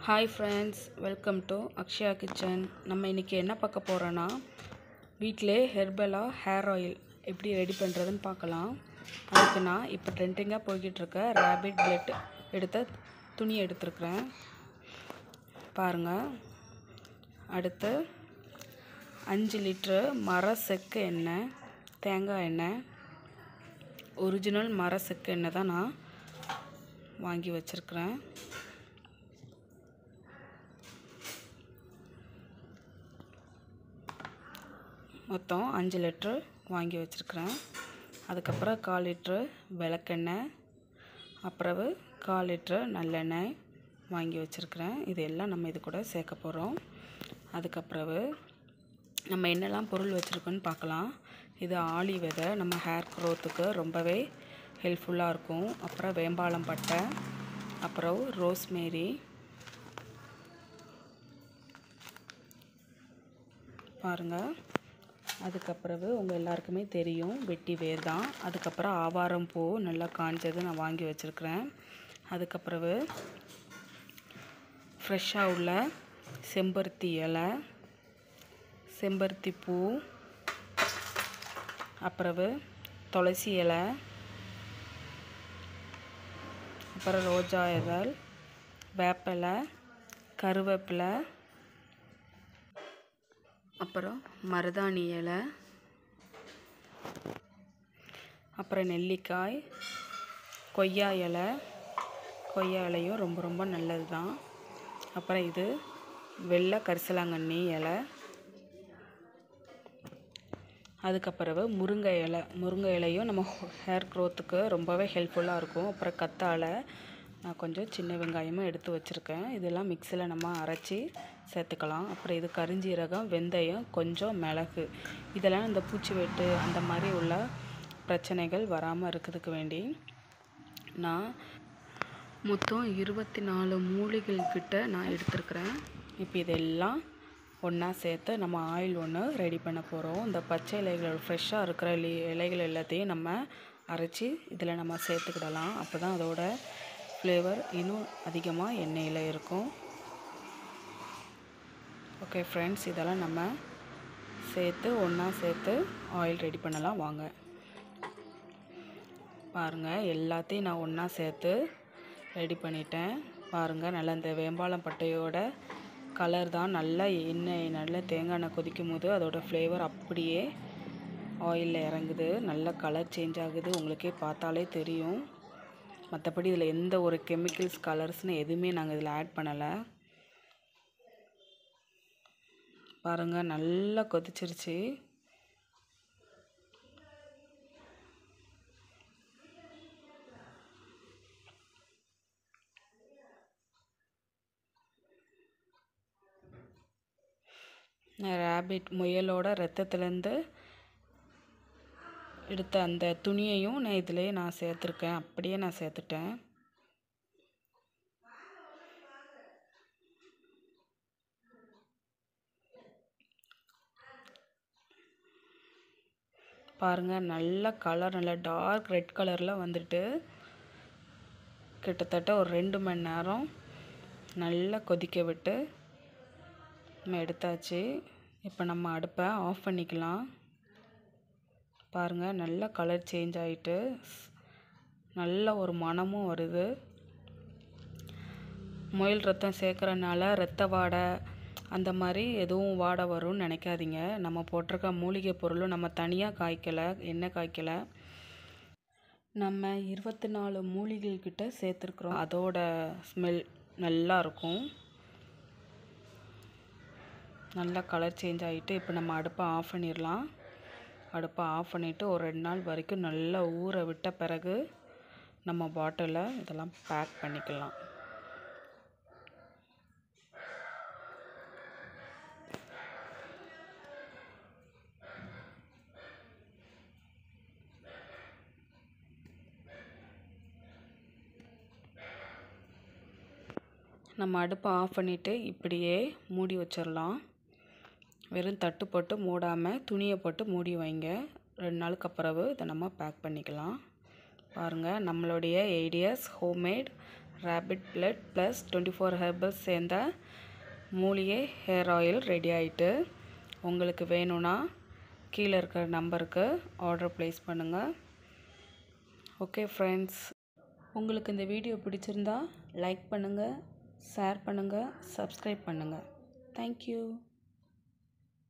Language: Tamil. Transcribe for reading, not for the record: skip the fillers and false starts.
Hi friends, welcome to Akshaya kitchen. நம்ம இன்றைக்கி என்ன பார்க்க போகிறோன்னா, வீட்டிலே ஹெர்பலாக ஹேர் ஆயில் எப்படி ரெடி பண்ணுறதுன்னு பார்க்கலாம். அதுக்கு நான் இப்போ ட்ரெண்டிங்காக போய்கிட்டுருக்க ரேபிட் பிளட் எடுத்த துணி எடுத்துருக்குறேன் பாருங்கள். அடுத்து 5 லிட்ரு மர செக்கு எண்ணெய், தேங்காய் எண்ணெய், ஒரிஜினல் மர செக்கு எண்ணெய் தான் நான் வாங்கி வச்சுருக்கிறேன். மொத்தம் 5 லிட்ரு வாங்கி வச்சுருக்கிறேன். அதுக்கப்புறம் 1/4 லிட்ரு விளக்கெண்ணெய், அப்புறம் 1/4 லிட்ரு நல்லெண்ணெய் வாங்கி வச்சுருக்கிறேன். இது எல்லாம் நம்ம இது கூட சேர்க்க போகிறோம். அதுக்கப்புறம் நம்ம என்னெல்லாம் பொருள் வச்சுருக்கோன்னு பார்க்கலாம். இது ஆளி விதை, நம்ம ஹேர் க்ரோத்துக்கு ரொம்பவே ஹெல்ப்ஃபுல்லாக இருக்கும். அப்புறம் வேம்பாலம் பட்டை, அப்புறம் ரோஸ்மேரி பாருங்கள். அதுக்கப்புறம் உங்கள் எல்லாருக்குமே தெரியும் வெட்டி வேர் தான். அதுக்கப்புறம் ஆவாரம் பூ நல்லா காஞ்சது நான் வாங்கி வச்சுருக்கிறேன். அதுக்கப்புறம் ஃப்ரெஷ்ஷாக உள்ள செம்பருத்தி இலை, செம்பருத்தி பூ, அப்புறம் துளசி இலை, அப்புறம் ரோஜா இதழ், வேப்பிலை, கருவேப்பிலை, அப்புறம் மருதாணி இலை, அப்புறம் நெல்லிக்காய், கொய்யா இலை. கொய்யா இலையும் ரொம்ப ரொம்ப நல்லது தான். அப்புறம் இது வெள்ளை கரிசலாங்கண்ணி இலை. அதுக்கப்புறம் முருங்கை இலை. முருங்கை இலையும் நம்ம ஹேர் க்ரோத்துக்கு ரொம்பவே ஹெல்ப்ஃபுல்லாக இருக்கும். அப்புறம் கத்தாழை, நான் கொஞ்சம் சின்ன வெங்காயமும் எடுத்து வச்சுருக்கேன். இதெல்லாம் மிக்சியில் நம்ம அரைச்சி சேர்த்துக்கலாம். அப்புறம் இது கரிஞ்சீரகம், வெந்தயம், கொஞ்சம் மிளகு. இதெல்லாம் இந்த பூச்சி வெட்டு அந்த மாதிரி உள்ள பிரச்சனைகள் வராமல் இருக்கிறதுக்கு வேண்டி நான் மொத்தம் 24 மூலிகைகள் கிட்ட நான் எடுத்துருக்கிறேன். இப்போ இதெல்லாம் ஒன்றா சேர்த்து நம்ம ஆயில் ஒன்று ரெடி பண்ண போகிறோம். இந்த பச்சை இலைகள் ஃப்ரெஷ்ஷாக இருக்கிற இலைகள் எல்லாத்தையும் நம்ம அரைச்சி இதில் நம்ம சேர்த்துக்கிடலாம். அப்போ தான் அதோட ஃப்ளேவர் இன்னும் அதிகமாக எண்ணெயில் இருக்கும். ஓகே ஃப்ரெண்ட்ஸ், இதெல்லாம் நம்ம சேர்த்து ஒன்றா சேர்த்து ஆயில் ரெடி பண்ணலாம் வாங்க. பாருங்கள், எல்லாத்தையும் நான் ஒன்றா சேர்த்து ரெடி பண்ணிட்டேன். பாருங்கள், நல்லா இந்த வேம்பாலம் பட்டையோட கலர் தான். நல்லா எண்ணெய், நல்லா தேங்காய் எண்ணெய் கொதிக்கும் போது அதோட ஃப்ளேவர் அப்படியே ஆயிலில் இறங்குது. நல்ல கலர் சேஞ்ச் ஆகுது, உங்களுக்கே பார்த்தாலே தெரியும். மற்றபடி இதில் எந்த ஒரு கெமிக்கல்ஸ் கலர்ஸ்னு எதுவுமே நாங்கள் இதில் ஆட் பண்ணலை. பாருங்கள், நல்லா கொதிச்சிருச்சு. ரேபிட் முயலோட ரத்தத்துலேருந்து எடுத்த அந்த துணியையும் நான் இதிலே நான் சேர்த்துருக்கேன். அப்படியே நான் சேர்த்துட்டேன். பாருங்கள், நல்ல கலர், நல்ல டார்க் ரெட் கலரில் வந்துட்டு கிட்டத்தட்ட ஒரு 2 மணி நேரம் நல்லா கொதிக்க விட்டு நம்ம எடுத்தாச்சு. இப்போ நம்ம அடுப்பை ஆஃப் பண்ணிக்கலாம். பாருங்கள், நல்ல கலர் சேஞ்ச் ஆகிட்டு நல்ல ஒரு மணமும் வருது. முயல் ரத்தம் சேர்க்குறனால ரத்த வாடை அந்த மாதிரி எதுவும் வாடை வரும்னு நினைக்காதீங்க. நம்ம போட்டிருக்க மூலிகை பொருளும் நம்ம தனியாக காய்க்கலை, எண்ணெய் காய்க்கலை. நம்ம 24 மூலிகைகள் கிட்ட சேர்த்துருக்குறோம். அதோட ஸ்மெல் நல்லா இருக்கும். நல்லா கலர் சேஞ்ச் ஆகிட்டு இப்போ நம்ம அடுப்பை ஆஃப் பண்ணிடலாம். அடுப்பை ஆஃப் பண்ணிவிட்டு ஒரு 2 நாள் வரைக்கும் நல்லா ஊற விட்ட பிறகு நம்ம பாட்டிலில் இதெல்லாம் பேக் பண்ணிக்கலாம். நம்ம அடுப்பை ஆஃப் பண்ணிவிட்டு இப்படியே மூடி வச்சிடலாம். வெறும் தட்டு போட்டு மூடாமல் துணியை போட்டு மூடி வைங்க. 2 நாளுக்கு அப்புறம் இதை நம்ம பேக் பண்ணிக்கலாம். பாருங்கள், நம்மளுடைய ADS homemade rapid blood plus 24 herbals சேர்ந்த மூலிகை ஹேர் ஆயில் ரெடி ஆகிட்டு. உங்களுக்கு வேணும்னா கீழே இருக்கிற நம்பருக்கு ஆர்டர் ப்ளேஸ் பண்ணுங்கள். ஓகே ஃப்ரெண்ட்ஸ், உங்களுக்கு இந்த வீடியோ பிடிச்சிருந்தா லைக் பண்ணுங்கள், ஷேர் பண்ணுங்கள், சப்ஸ்கிரைப் பண்ணுங்கள். தேங்க்யூ.